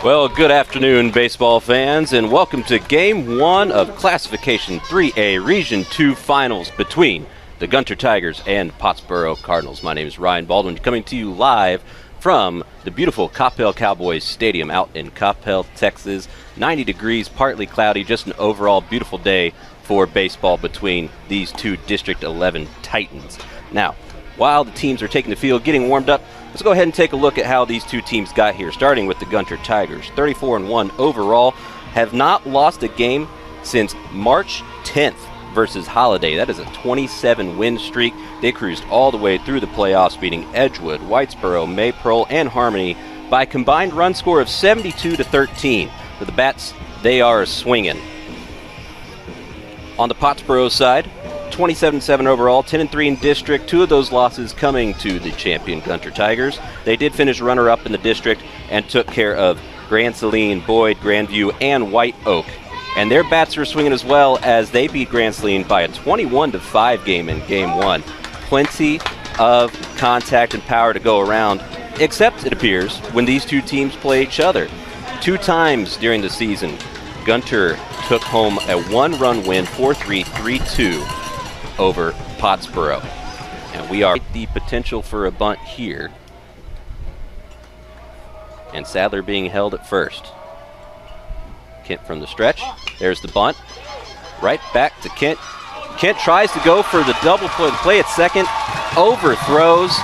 Well, good afternoon, baseball fans, and welcome to Game 1 of Classification 3A Region 2 Finals between the Gunter Tigers and Pottsboro Cardinals. My name is Ryan Baldwin, coming to you live from the beautiful Coppell Cowboys Stadium out in Coppell, Texas. 90 degrees, partly cloudy, just an overall beautiful day for baseball between these two District 11 Titans. Now, while the teams are taking the field, getting warmed up, let's go ahead and take a look at how these two teams got here, starting with the Gunter Tigers. 34-1 overall, have not lost a game since March 10th versus Holiday. That is a 27-win streak. They cruised all the way through the playoffs, beating Edgewood, Whitesboro, Maypearl, and Harmony by a combined run score of 72-13. With the bats, they are swinging. On the Pottsboro side, 27-7 overall, 10-3 in district. Two of those losses coming to the champion Gunter Tigers. They did finish runner-up in the district and took care of Grand Saline, Boyd, Grandview, and White Oak. And their bats are swinging as well as they beat Grand Saline by a 21-5 game in Game 1. Plenty of contact and power to go around, except, it appears, when these two teams play each other. Two times during the season, Gunter took home a one-run win, 4-3, 3-2 over Pottsboro. And we are the potential for a bunt here. And Sadler being held at first. Kent from the stretch. There's the bunt. Right back to Kent. Kent tries to go for the double play at second. Overthrows.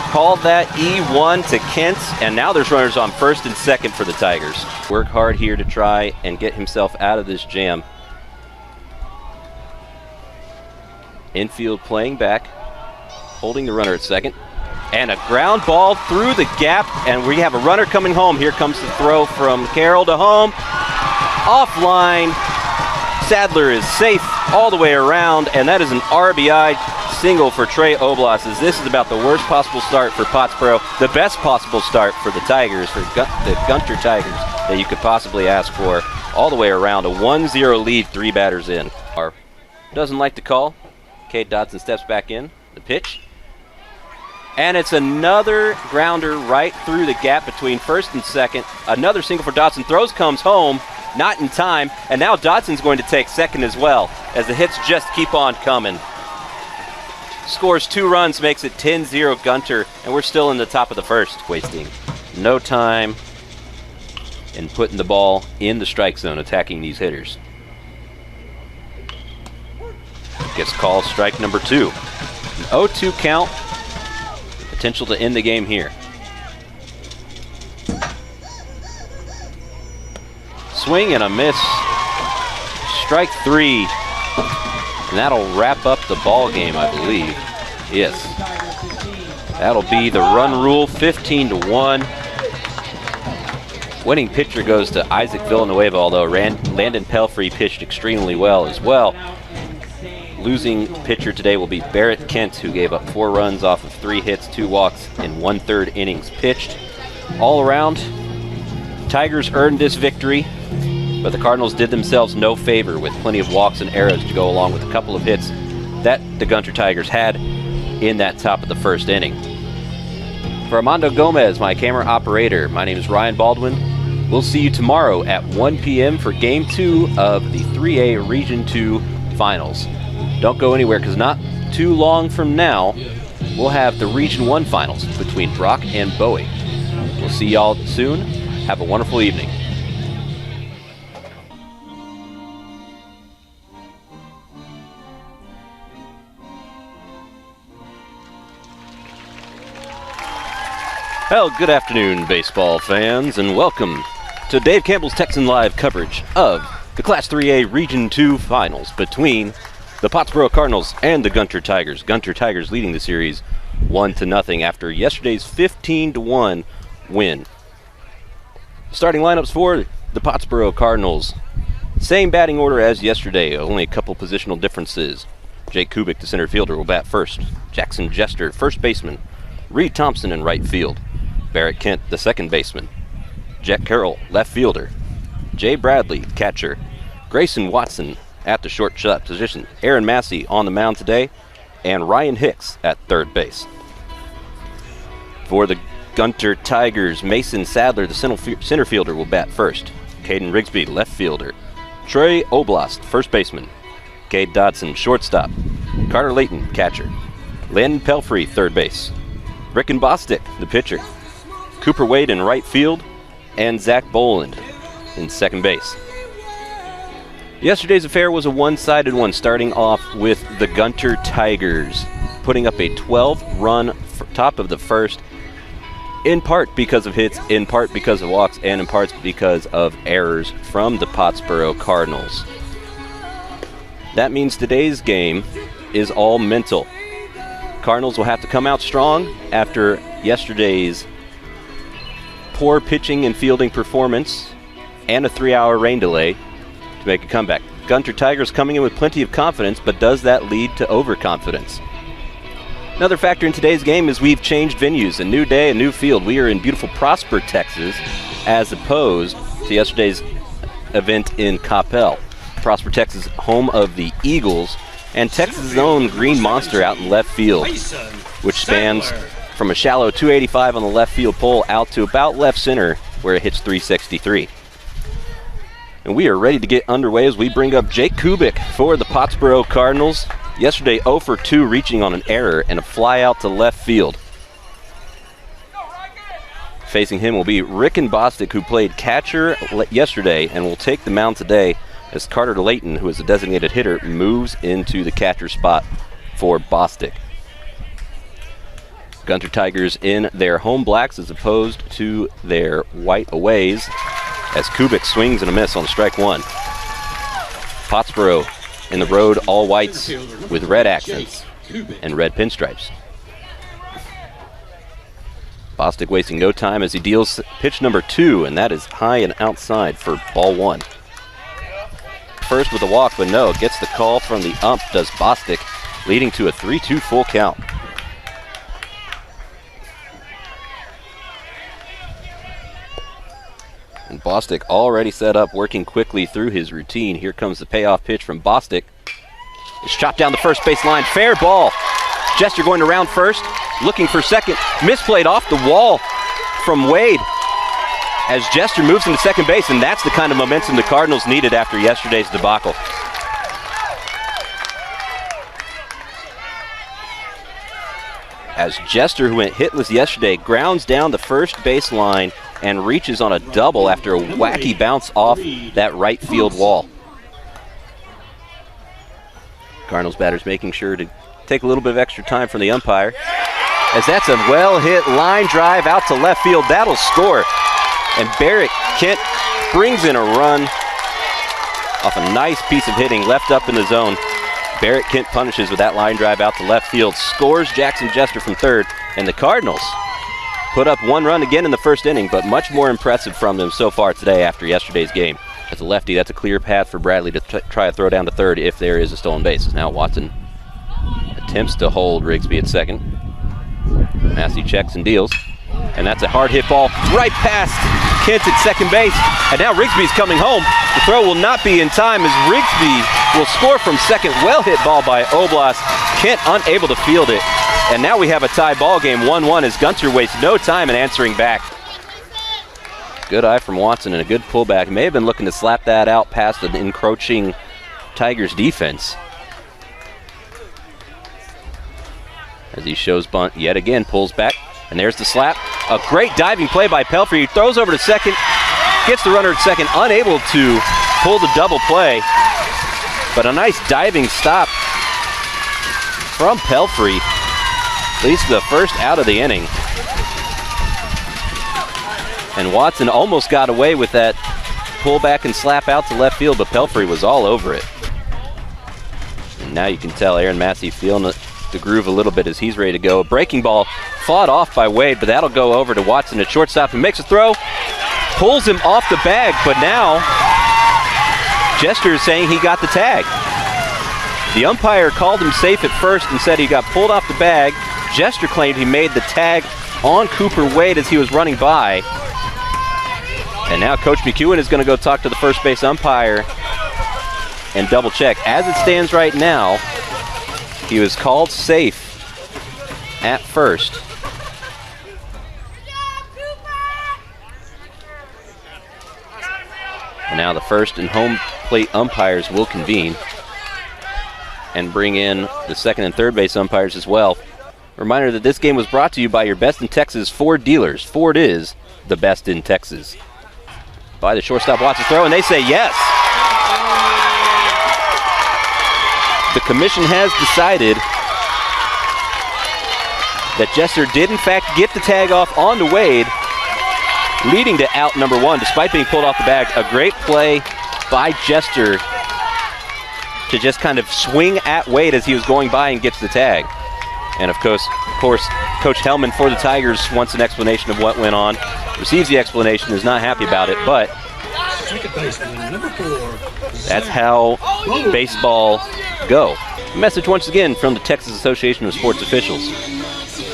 Called that E1 to Kent, and now there's runners on first and second for the Tigers. Work hard here to try and get himself out of this jam. Infield playing back, holding the runner at second, and a ground ball through the gap, and we have a runner coming home. Here comes the throw from Carroll to home. Offline, Sadler is safe all the way around, and that is an RBI single for Trey Oblas. This is about the worst possible start for Pottsboro, the best possible start for the Tigers, for the Gunter Tigers that you could possibly ask for. All the way around, a 1-0 lead, three batters in. Doesn't like the call. Cade Dodson steps back in, the pitch. And it's another grounder right through the gap between first and second. Another single for Dodson. Throws, comes home, not in time. And now Dodson's going to take second as well, as the hits just keep on coming. Scores 2 runs, makes it 10-0 Gunter, and we're still in the top of the first, wasting no time in putting the ball in the strike zone, attacking these hitters. Gets called strike number 2. An 0-2 count, potential to end the game here. Swing and a miss, strike 3. And that'll wrap up the ball game, I believe. Yes. That'll be the run rule, 15-1. Winning pitcher goes to Isaac Villanueva, although Landon Pelfrey pitched extremely well as well. Losing pitcher today will be Barrett Kent, who gave up 4 runs off of 3 hits, 2 walks in 1/3 innings pitched. All around, Tigers earned this victory, but the Cardinals did themselves no favor with plenty of walks and errors to go along with a couple of hits that the Gunter Tigers had in that top of the first inning. For Armando Gomez, my camera operator, my name is Ryan Baldwin. We'll see you tomorrow at 1 p.m. for Game 2 of the 3A Region 2 Finals. Don't go anywhere, because not too long from now, we'll have the Region 1 Finals between Brock and Bowie. We'll see y'all soon. Have a wonderful evening. Well, good afternoon, baseball fans, and welcome to Dave Campbell's Texan Live coverage of the Class 3A Region 2 Finals between the Pottsboro Cardinals and the Gunter Tigers. Gunter Tigers leading the series 1-0 after yesterday's 15-1 win. Starting lineups for the Pottsboro Cardinals. Same batting order as yesterday, only a couple positional differences. Jake Kubik, the center fielder, will bat first. Jackson Jester, first baseman. Reed Thompson in right field. Barrett Kent, the second baseman. Jack Carroll, left fielder. Jay Bradley, catcher. Grayson Watson at the shortstop position. Aaron Massey on the mound today. And Ryan Hicks at third base. For the Gunter Tigers, Mason Sadler, the center fielder, will bat first. Caden Rigsby, left fielder. Trey Oblast, first baseman. Cade Dodson, shortstop. Carter Layton, catcher. Landon Pelfrey, third base. Rickon Bostic, the pitcher. Cooper Wade in right field. And Zach Boland in second base. Yesterday's affair was a one-sided one, starting off with the Gunter Tigers putting up a 12-run top of the first, in part because of hits, in part because of walks, and in part because of errors from the Pottsboro Cardinals. That means today's game is all mental. Cardinals will have to come out strong after yesterday's poor pitching and fielding performance and a 3-hour rain delay to make a comeback. Gunter Tigers coming in with plenty of confidence, but does that lead to overconfidence? Another factor in today's game is we've changed venues. A new day, a new field. We are in beautiful Prosper, Texas, as opposed to yesterday's event in Coppell. Prosper, Texas, home of the Eagles, and Texas' own Green Monster out in left field, which spans from a shallow 285 on the left field pole out to about left center, where it hits 363. And we are ready to get underway as we bring up Jake Kubik for the Pottsboro Cardinals. Yesterday, 0 for 2, reaching on an error and a fly out to left field. Facing him will be Rickon Bostic, who played catcher yesterday and will take the mound today as Carter Layton, who is a designated hitter, moves into the catcher spot for Bostic. Gunter Tigers in their home blacks as opposed to their white aways, as Kubik swings and a miss on strike one. Pottsboro in the road all whites with red accents and red pinstripes. Bostic wasting no time as he deals pitch number 2, and that is high and outside for ball 1. First with a walk, but no, gets the call from the ump, does Bostic, leading to a 3-2 full count. And Bostic already set up, working quickly through his routine. Here comes the payoff pitch from Bostic. It's chopped down the first base line. Fair ball. Jester going to round first, looking for second. Misplayed off the wall from Wade as Jester moves into second base, and that's the kind of momentum the Cardinals needed after yesterday's debacle. As Jester, who went hitless yesterday, grounds down the first base line and reaches on a double after a wacky bounce off that right field wall. Cardinals batters making sure to take a little bit of extra time from the umpire, as that's a well-hit line drive out to left field. That'll score. And Barrett Kent brings in a run off a nice piece of hitting left up in the zone. Barrett Kent punishes with that line drive out to left field, scores Jackson Jester from third, and the Cardinals put up 1 run again in the first inning, but much more impressive from them so far today after yesterday's game. As a lefty, that's a clear path for Bradley to try to throw down to third if there is a stolen base. Now Watson attempts to hold Rigsby at second. Massey checks and deals, and that's a hard hit ball right past Kent at second base, and now Rigsby's coming home. The throw will not be in time as Rigsby will score from second. Well hit ball by Oblast. Kent unable to field it, and now we have a tie ball game, 1-1, as Gunter wastes no time in answering back. Good eye from Watson and a good pullback. May have been looking to slap that out past an encroaching Tigers defense. As he shows bunt yet again, pulls back, and there's the slap. A great diving play by Pelfrey. He throws over to second, gets the runner at second, unable to pull the double play, but a nice diving stop from Pelfrey leads to the first out of the inning. And Watson almost got away with that pullback and slap out to left field, but Pelfrey was all over it. And now you can tell Aaron Massey feeling the groove a little bit as he's ready to go. A breaking ball fought off by Wade, but that'll go over to Watson at shortstop, who makes a throw, pulls him off the bag, but now Jester is saying he got the tag. The umpire called him safe at first and said he got pulled off the bag. Jester claimed he made the tag on Cooper Wade as he was running by. And now Coach McEwen is going to go talk to the first base umpire and double check. As it stands right now, he was called safe at first. And now the first and home plate umpires will convene and bring in the second and third base umpires as well. Reminder that this game was brought to you by your Best in Texas Ford dealers. Ford is the best in Texas. By the shortstop Watson throw, and they say yes. The commission has decided that Jester did in fact get the tag off onto Wade, leading to out number one despite being pulled off the bag. A great play by Jester to just kind of swing at Wade as he was going by and gets the tag. And of course, Coach Hellman for the Tigers wants an explanation of what went on. Receives the explanation, is not happy about it, but that's how baseball go. A message once again from the Texas Association of Sports Officials.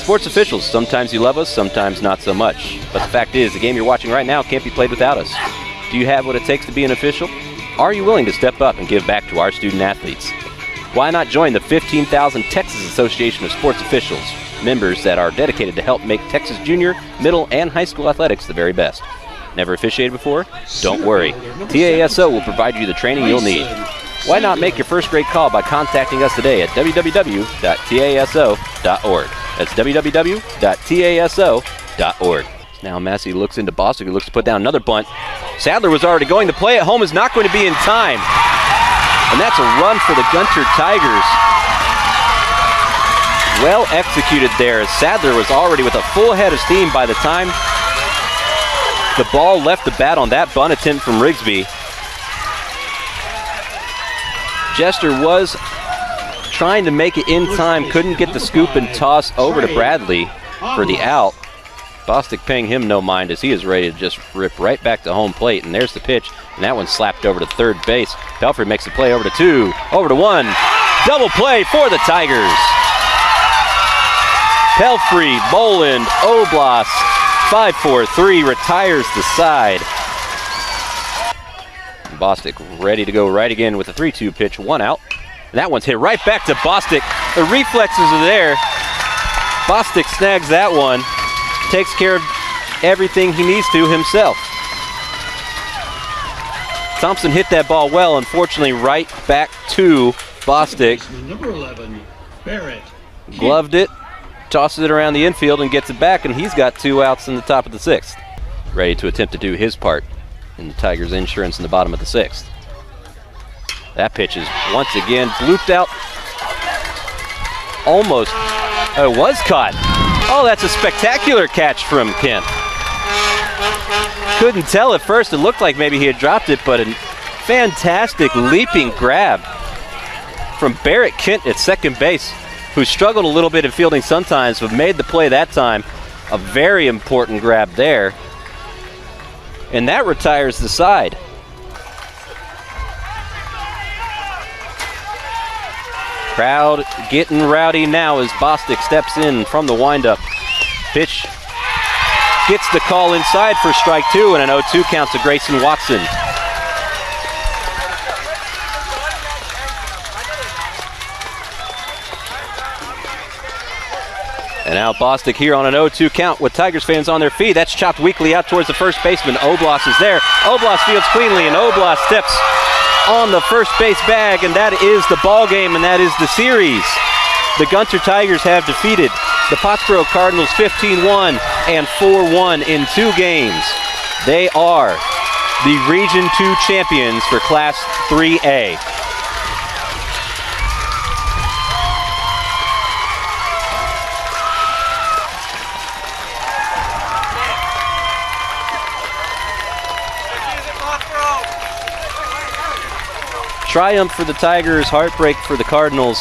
Sports officials, sometimes you love us, sometimes not so much. But the fact is, the game you're watching right now can't be played without us. Do you have what it takes to be an official? Are you willing to step up and give back to our student athletes? Why not join the 15,000 Texas Association of Sports Officials, members that are dedicated to help make Texas junior, middle, and high school athletics the very best? Never officiated before? Don't worry. TASO will provide you the training you'll need. Why not make your first grade call by contacting us today at www.taso.org. That's www.taso.org. Now Massey looks into Bostic, who looks to put down another bunt. Sadler was already going. The play at home is not going to be in time. And that's a run for the Gunter Tigers. Well executed there, as Sadler was already with a full head of steam by the time the ball left the bat on that bunt attempt from Rigsby. Jester was trying to make it in time, couldn't get the scoop and toss over to Bradley for the out. Bostic paying him no mind as he is ready to just rip right back to home plate. And there's the pitch, and that one slapped over to third base. Pelfrey makes the play over to two, over to one. Double play for the Tigers. Pelfrey, Boland, Oblas, 5-4-3, retires the side. Bostic ready to go right again with a 3-2 pitch, one out. And that one's hit right back to Bostic. The reflexes are there. Bostic snags that one. Takes care of everything he needs to himself. Thompson hit that ball well, unfortunately right back to Bostic. Number 11, Barrett. Gloved it, tosses it around the infield and gets it back, and he's got two outs in the top of the sixth. Ready to attempt to do his part in the Tigers' insurance in the bottom of the sixth. That pitch is once again blooped out. Almost. Oh, it was caught. Oh, that's a spectacular catch from Kent. Couldn't tell at first. It looked like maybe he had dropped it, but a fantastic leaping grab from Barrett Kent at second base, who struggled a little bit in fielding sometimes, but made the play that time. A very important grab there. And that retires the side. Crowd getting rowdy now as Bostic steps in from the windup. Pitch gets the call inside for strike two, and an 0-2 count to Grayson Watson. And now Bostic here on an 0-2 count with Tigers fans on their feet. That's chopped weakly out towards the first baseman. Oblas is there. Oblas fields cleanly, and Oblas steps on the first base bag, and that is the ball game, and that is the series. The Gunter Tigers have defeated the Pottsboro Cardinals 15-1 and 4-1 in 2 games. They are the Region 2 champions for Class 3A. Triumph for the Tigers, heartbreak for the Cardinals.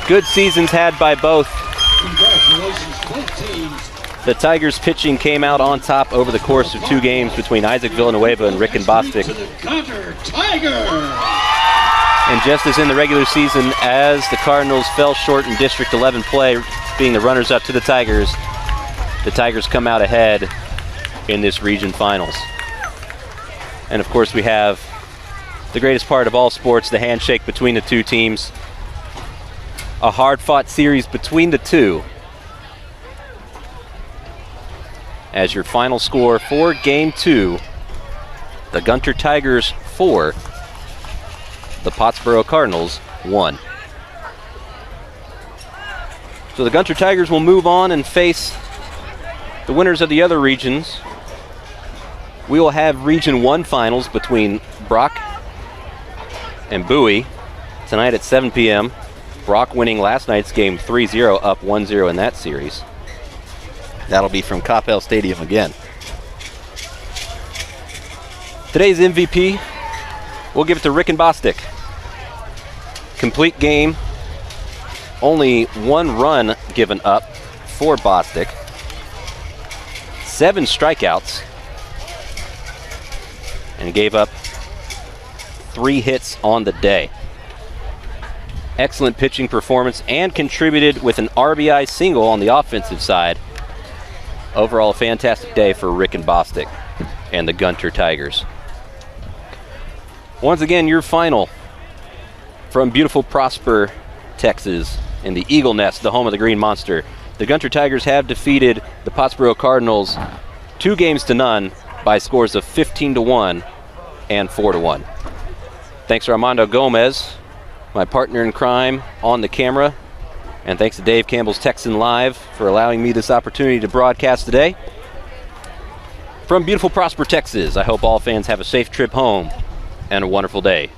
Good seasons had by both. Congratulations, both teams. The Tigers pitching came out on top over the course of 2 games between Isaac Villanueva and Rick and Bostic. To the Gunter Tigers. And just as in the regular season, as the Cardinals fell short in District 11 play, being the runners-up to the Tigers come out ahead in this region finals. And of course we have the greatest part of all sports, the handshake between the 2 teams. A hard-fought series between the 2. As your final score for Game 2, The Gunter Tigers 4. The Pottsboro Cardinals 1. So the Gunter Tigers will move on and face the winners of the other regions. We will have Region 1 finals between Brock and Bowie tonight at 7 p.m. Brock winning last night's game 3-0, up 1-0 in that series. That'll be from Coppell Stadium again. Today's MVP, we'll give it to Rick and Bostic. Complete game, only 1 run given up for Bostic. 7 strikeouts, and he gave up 3 hits on the day. Excellent pitching performance and contributed with an RBI single on the offensive side. Overall, a fantastic day for Rick and Bostic and the Gunter Tigers. Once again, your final from beautiful Prosper, Texas, in the Eagle Nest, the home of the Green Monster. The Gunter Tigers have defeated the Pottsboro Cardinals 2-0 by scores of 15-1 and 4-1. Thanks to Armando Gomez, my partner in crime on the camera, and thanks to Dave Campbell's Texan Live for allowing me this opportunity to broadcast today. From beautiful Prosper, Texas, I hope all fans have a safe trip home and a wonderful day.